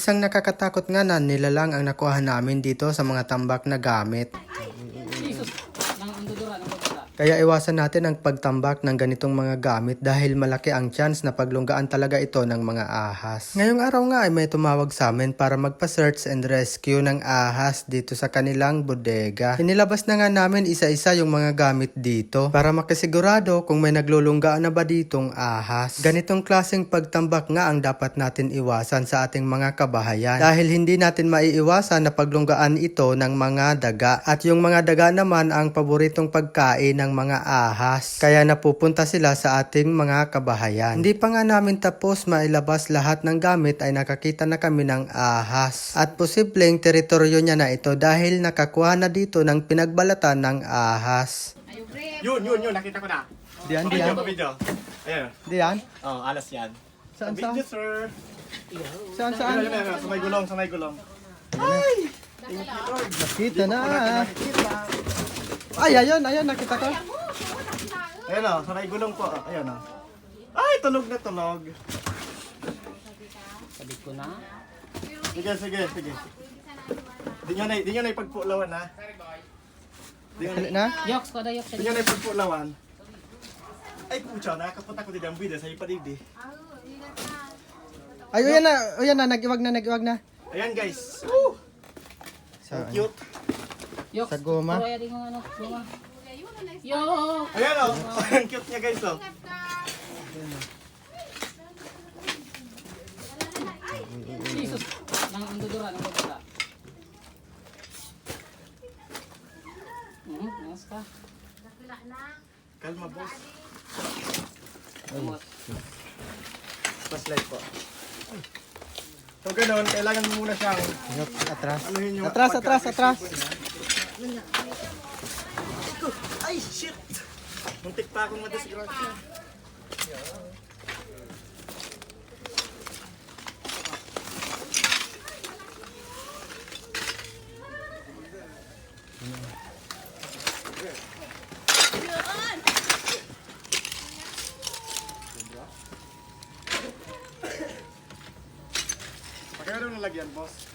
Isang nakakatakot nga na nilalang ang nakuha namin dito sa mga tambak na gamit. Kaya iwasan natin ang pagtambak ng ganitong mga gamit dahil malaki ang chance na paglunggaan talaga ito ng mga ahas. Ngayong araw nga ay may tumawag sa amin para magpa-search and rescue ng ahas dito sa kanilang bodega. Inilabas na nga namin isa-isa yung mga gamit dito para makasigurado kung may naglulunggaan na ba ditong ahas. Ganitong klaseng pagtambak nga ang dapat natin iwasan sa ating mga kabahayan dahil hindi natin maiiwasan na paglunggaan ito ng mga daga at yung mga daga naman ang paboritong pagkain ng mga ahas. Kaya napupunta sila sa ating mga kabahayan. Hindi pa nga namin tapos mailabas lahat ng gamit ay nakakita na kami ng ahas. At posibleng teritoryo niya na ito dahil nakakuha na dito ng pinagbalatan ng ahas. Yun, nakita ko na. Diyan. Video. Ayan. Diyan? Oh, alas yan. Saan? Video, sir. Saan? Ayun, sa may gulong. Nakita na. Ay, ayun, nakita ko. Ayan o, sa may gulong po. Ayan o. Ay, tulog na tulog. Sabi ko na. Sige. Di nyo na ipagpulawan ha. Dali na? Yoks ko da yoks. Di nyo na ipagpulawan. Ay, pucha, nakapunta ko din ang video sa ipadigdi. Ay, uyan na, nag-iwag na. Ayan guys. Woo! Sa, Ang cute. Yoks. Sa goma? Kaya din yung ano, goma. Yo. Ayan o, ang cute niya guys o. Jesus. Nang dudura. Ayos ka. Kalma boss. Flashlight po. So ganun, kailangan mo muna siyang atras. anuhin yung Atras. Ay, shit! Muntik pa akong madisgrasya. Pagkakaroon ng lagyan, boss.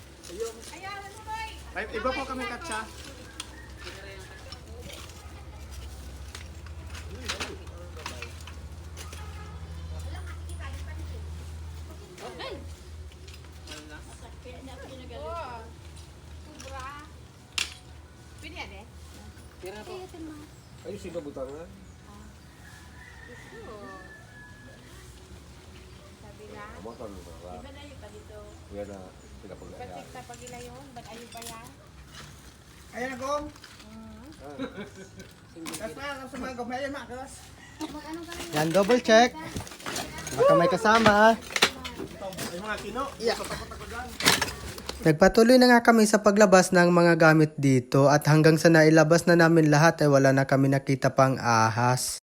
Ay, iba po kami katsa. Ayun, sino butang na? Motor mo ba? Yan na, pinapag-ayaan. Ayan ako. Kas na, sa mga gomay, ayan makas. Yan, double check. Baka may kasama. Ay mga kino. Yeah. Patakot ako dyan. Nagpatuloy na nga kami sa paglabas ng mga gamit dito at hanggang sa nailabas na namin lahat ay wala na kami nakita pang ahas.